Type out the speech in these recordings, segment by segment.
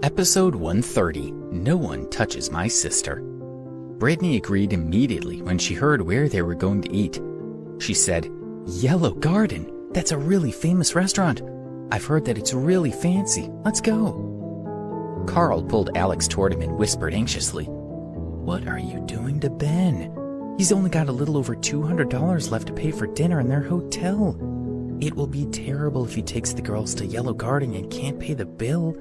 Episode 130, No One Touches My Sister. Brittany agreed immediately when she heard where they were going to eat. She said, "Yellow Garden, that's a really famous restaurant. I've heard that it's really fancy. Let's go." Carl pulled Alex toward him and whispered anxiously, "What are you doing to Ben? He's only got a little over $200 left to pay for dinner in their hotel. It will be terrible if he takes the girls to Yellow Garden and can't pay the bill.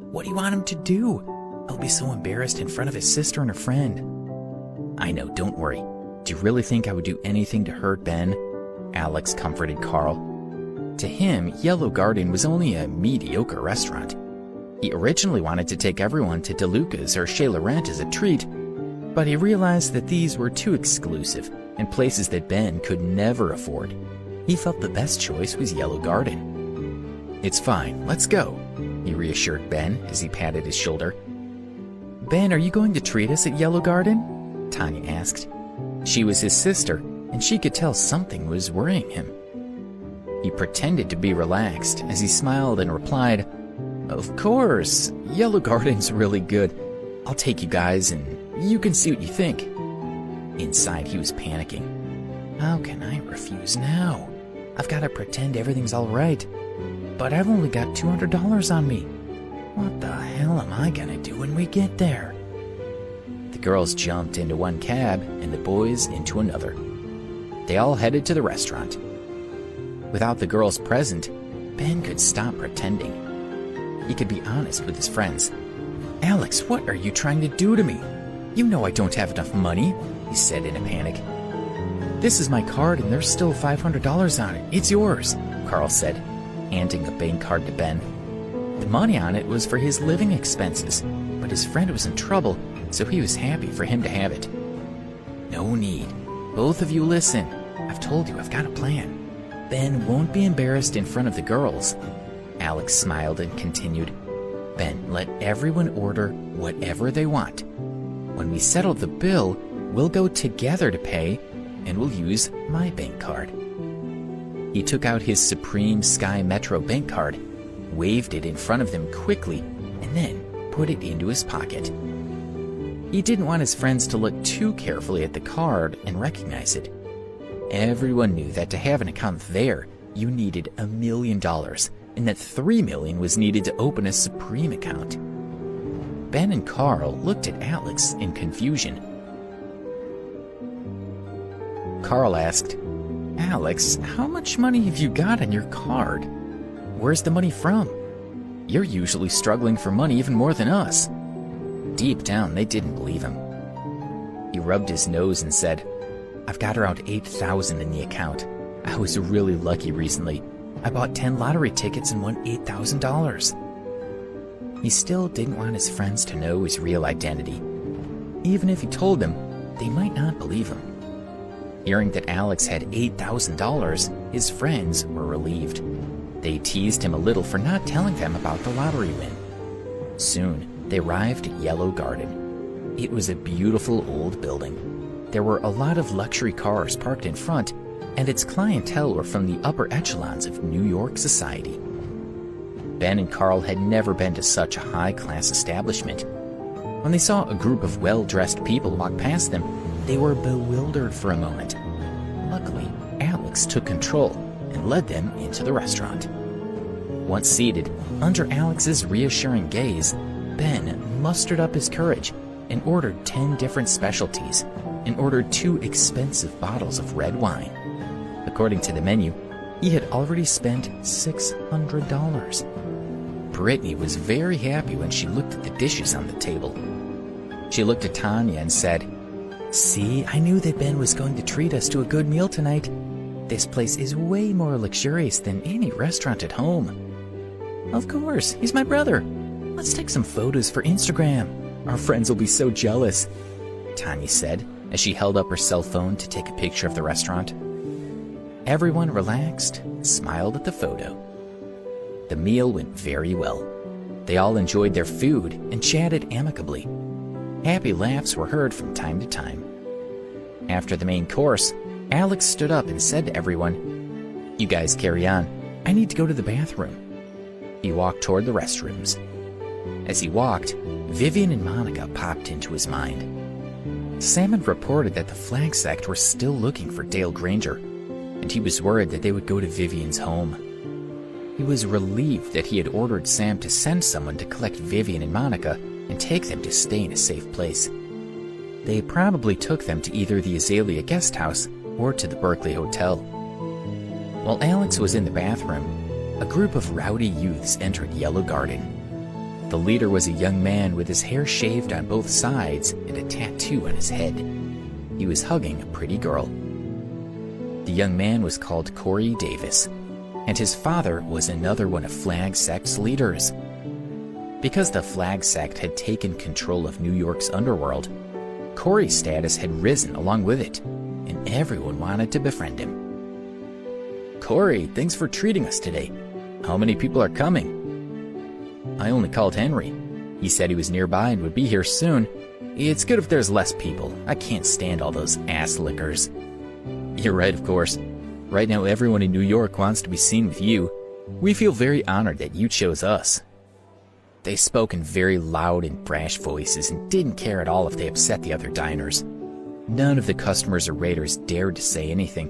What do you want him to do? He'll be so embarrassed in front of his sister and her friend." "I know, don't worry. Do you really think I would do anything to hurt Ben?" Alex comforted Carl. To him, Yellow Garden was only a mediocre restaurant. He originally wanted to take everyone to DeLuca's or Chez Laurent as a treat, but he realized that these were too exclusive and places that Ben could never afford. He felt the best choice was Yellow Garden. "It's fine, let's go," he reassured Ben as he patted his shoulder. "Ben, are you going to treat us at Yellow Garden?" Tanya asked. She was his sister, and she could tell something was worrying him. He pretended to be relaxed as he smiled and replied, "Of course, Yellow Garden's really good. I'll take you guys and you can see what you think." Inside, he was panicking. How can I refuse now? I've got to pretend everything's all right. But I've only got $200 on me. What the hell am I gonna do when we get there? The girls jumped into one cab and the boys into another. They all headed to the restaurant. Without the girls present, Ben could stop pretending. He could be honest with his friends. "Alex, what are you trying to do to me? You know I don't have enough money," he said in a panic. "This is my card and there's still $500 on it. It's yours," Carl said, handing a bank card to Ben. The money on it was for his living expenses, but his friend was in trouble, so he was happy for him to have it. "No need. Both of you listen. I've told you I've got a plan. Ben won't be embarrassed in front of the girls." Alex smiled and continued, "Ben, let everyone order whatever they want. When we settle the bill, we'll go together to pay, and we'll use my bank card." He took out his Supreme Sky Metro bank card, waved it in front of them quickly, and then put it into his pocket. He didn't want his friends to look too carefully at the card and recognize it. Everyone knew that to have an account there, you needed $1 million, and that $3 million was needed to open a Supreme account. Ben and Carl looked at Alex in confusion. Carl asked, "Alex, how much money have you got on your card? Where's the money from? You're usually struggling for money even more than us." Deep down, they didn't believe him. He rubbed his nose and said, "I've got around $8,000 in the account. I was really lucky recently. I bought 10 lottery tickets and won $8,000. He still didn't want his friends to know his real identity. Even if he told them, they might not believe him. Hearing that Alex had $8,000, his friends were relieved. They teased him a little for not telling them about the lottery win. Soon, they arrived at Yellow Garden. It was a beautiful old building. There were a lot of luxury cars parked in front, and its clientele were from the upper echelons of New York society. Ben and Carl had never been to such a high-class establishment. When they saw a group of well-dressed people walk past them, they were bewildered for a moment. Luckily, Alex took control and led them into the restaurant. Once seated, under Alex's reassuring gaze, Ben mustered up his courage and ordered 10 different specialties and ordered 2 expensive bottles of red wine. According to the menu, he had already spent $600. Brittany was very happy when she looked at the dishes on the table. She looked at Tanya and said, "See, I knew that Ben was going to treat us to a good meal tonight. This place is way more luxurious than any restaurant at home." "Of course, he's my brother. Let's take some photos for Instagram. Our friends will be so jealous," Tanya said as she held up her cell phone to take a picture of the restaurant. Everyone relaxed and smiled at the photo. The meal went very well. They all enjoyed their food and chatted amicably. Happy laughs were heard from time to time. After the main course, Alex stood up and said to everyone, "You guys carry on. I need to go to the bathroom." He walked toward the restrooms. As he walked, Vivian and Monica popped into his mind. Sam had reported that the Flag sect were still looking for Dale Granger, and he was worried that they would go to Vivian's home. He was relieved that he had ordered Sam to send someone to collect Vivian and Monica and take them to stay in a safe place. They probably took them to either the Azalea guest house or to the Berkeley Hotel. While Alex was in the bathroom, a group of rowdy youths entered Yellow Garden. The leader was a young man with his hair shaved on both sides and a tattoo on his head. He was hugging a pretty girl. The young man was called Corey Davis, and his father was another one of Flag Sect's leaders. Because the Flag Sect had taken control of New York's underworld, Corey's status had risen along with it, and everyone wanted to befriend him. "Corey, thanks for treating us today. How many people are coming?" "I only called Henry. He said he was nearby and would be here soon. It's good if there's less people. I can't stand all those ass lickers." "You're right, of course. Right now everyone in New York wants to be seen with you. We feel very honored that you chose us." They spoke in very loud and brash voices and didn't care at all if they upset the other diners. None of the customers or waiters dared to say anything.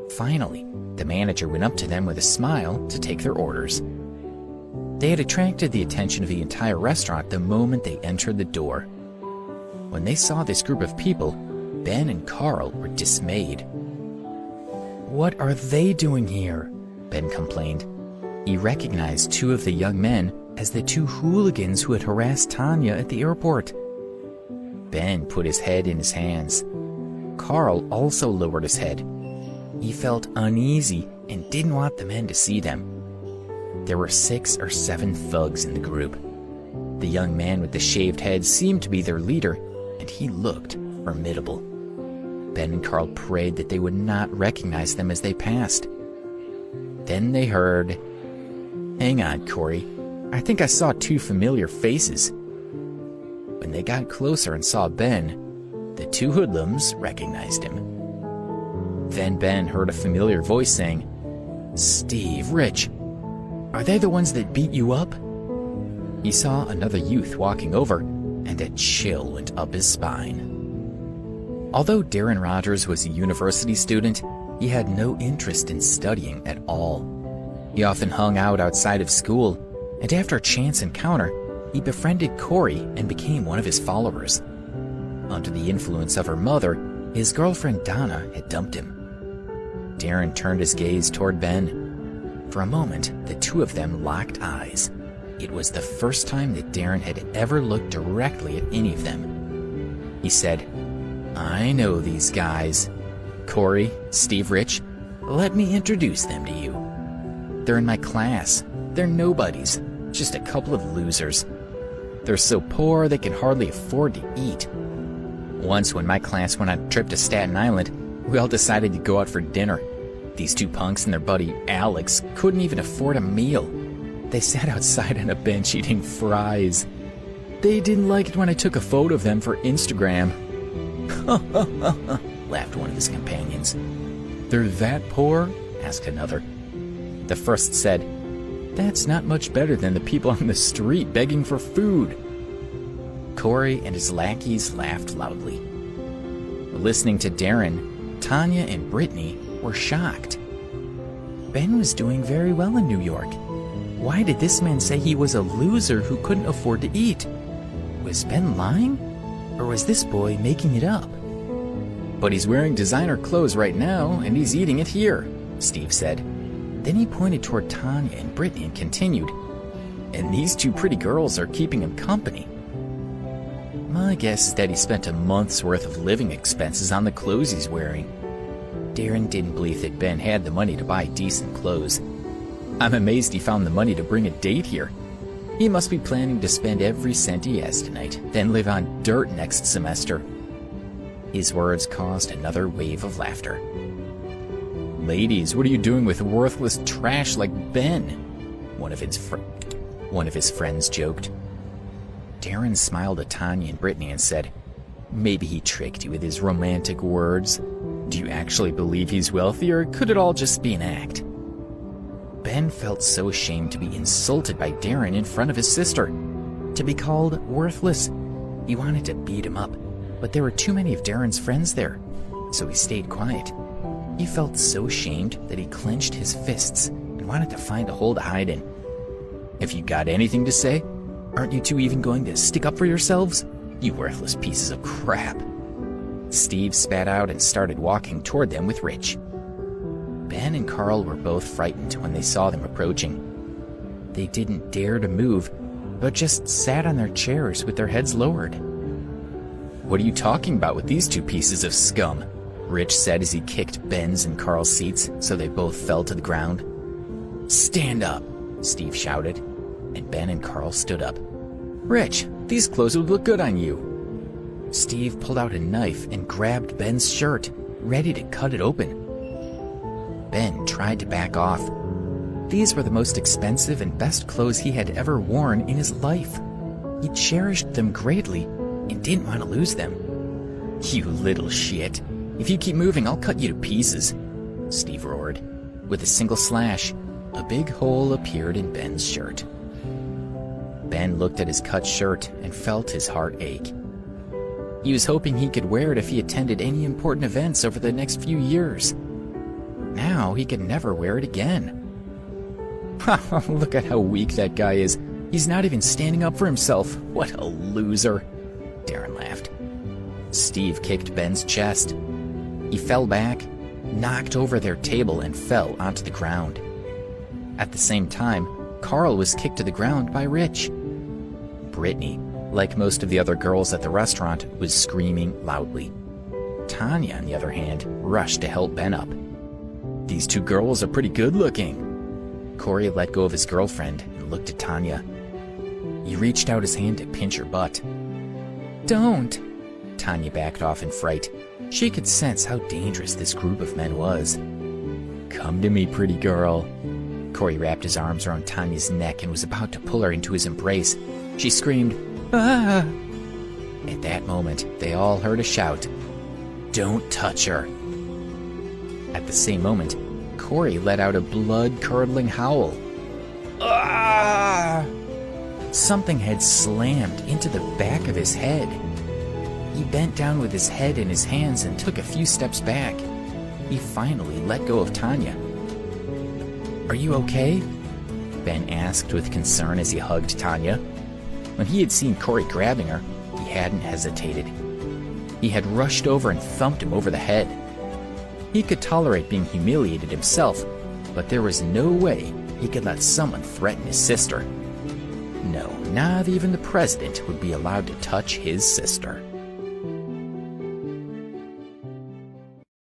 Finally, the manager went up to them with a smile to take their orders. They had attracted the attention of the entire restaurant the moment they entered the door. When they saw this group of people, Ben and Carl were dismayed. "What are they doing here?" Ben complained. He recognized two of the young men as the two hooligans who had harassed Tanya at the airport. Ben put his head in his hands. Carl also lowered his head. He felt uneasy and didn't want the men to see them. There were 6 or 7 thugs in the group. The young man with the shaved head seemed to be their leader, and he looked formidable. Ben and Carl prayed that they would not recognize them as they passed. Then they heard, "Hang on, Corey. I think I saw 2 familiar faces." When they got closer and saw Ben, the 2 hoodlums recognized him. Then Ben heard a familiar voice saying, "Steve, Rich, are they the ones that beat you up?" He saw another youth walking over, and a chill went up his spine. Although Darren Rogers was a university student, he had no interest in studying at all. He often hung out outside of school, and after a chance encounter, he befriended Corey and became one of his followers. Under the influence of her mother, his girlfriend Donna had dumped him. Darren turned his gaze toward Ben. For a moment, the two of them locked eyes. It was the first time that Darren had ever looked directly at any of them. He said, "I know these guys. Corey, Steve, Rich, let me introduce them to you. They're in my class. They're nobodies, just a couple of losers. They're so poor they can hardly afford to eat. Once when my class went on a trip to Staten Island, we all decided to go out for dinner. These 2 punks and their buddy Alex couldn't even afford a meal. They sat outside on a bench eating fries. They didn't like it when I took a photo of them for Instagram." laughed one of his companions. "They're that poor?" asked another. The first said, "That's not much better than the people on the street begging for food." Corey and his lackeys laughed loudly. Listening to Darren, Tanya and Brittany were shocked. Ben was doing very well in New York. Why did this man say he was a loser who couldn't afford to eat? Was Ben lying? Or was this boy making it up? "But he's wearing designer clothes right now, and he's eating it here," Steve said. Then he pointed toward Tanya and Brittany and continued, "And these 2 pretty girls are keeping him company. My guess is that he spent a month's worth of living expenses on the clothes he's wearing." Darren didn't believe that Ben had the money to buy decent clothes. "I'm amazed he found the money to bring a date here. He must be planning to spend every cent he has tonight, then live on dirt next semester." His words caused another wave of laughter. "Ladies, what are you doing with worthless trash like Ben?" One of his friends joked. Darren smiled at Tanya and Brittany and said, "Maybe he tricked you with his romantic words. Do you actually believe he's wealthy, or could it all just be an act?" Ben felt so ashamed to be insulted by Darren in front of his sister. to be called worthless. He wanted to beat him up, but there were too many of Darren's friends there, so he stayed quiet. He felt so ashamed that he clenched his fists and wanted to find a hole to hide in. If you got anything to say, aren't you two even going to stick up for yourselves? You worthless pieces of crap. Steve spat out and started walking toward them with Rich. Ben and Carl were both frightened when they saw them approaching. They didn't dare to move, but just sat on their chairs with their heads lowered. "What are you talking about with these two pieces of scum?" Rich said as he kicked Ben's and Carl's seats so they both fell to the ground. "Stand up," Steve shouted, and Ben and Carl stood up. "Rich, these clothes would look good on you." Steve pulled out a knife and grabbed Ben's shirt, ready to cut it open. Ben tried to back off. These were the most expensive and best clothes he had ever worn in his life. He cherished them greatly and didn't want to lose them. "You little shit. If you keep moving, I'll cut you to pieces," Steve roared. With a single slash, a big hole appeared in Ben's shirt. Ben looked at his cut shirt and felt his heart ache. He was hoping he could wear it if he attended any important events over the next few years. Now he could never wear it again. "Look at how weak that guy is. He's not even standing up for himself. What a loser," Darren laughed. Steve kicked Ben's chest. He fell back, knocked over their table, and fell onto the ground. At the same time, Carl was kicked to the ground by Rich. Brittany, like most of the other girls at the restaurant, was screaming loudly. Tanya, on the other hand, rushed to help Ben up. "These two girls are pretty good looking." Corey let go of his girlfriend and looked at Tanya. He reached out his hand to pinch her butt. "Don't!" Tanya backed off in fright. She could sense how dangerous this group of men was. "Come to me, pretty girl." Corey wrapped his arms around Tanya's neck and was about to pull her into his embrace. She screamed, "Ah!" At that moment, they all heard a shout, "Don't touch her!" At the same moment, Corey let out a blood-curdling howl. "Ah!" Something had slammed into the back of his head. He bent down with his head in his hands and took a few steps back. He finally let go of Tanya. "Are you okay?" Ben asked with concern as he hugged Tanya. When he had seen Corey grabbing her, he hadn't hesitated. He had rushed over and thumped him over the head. He could tolerate being humiliated himself, but there was no way he could let someone threaten his sister. No, not even the president would be allowed to touch his sister.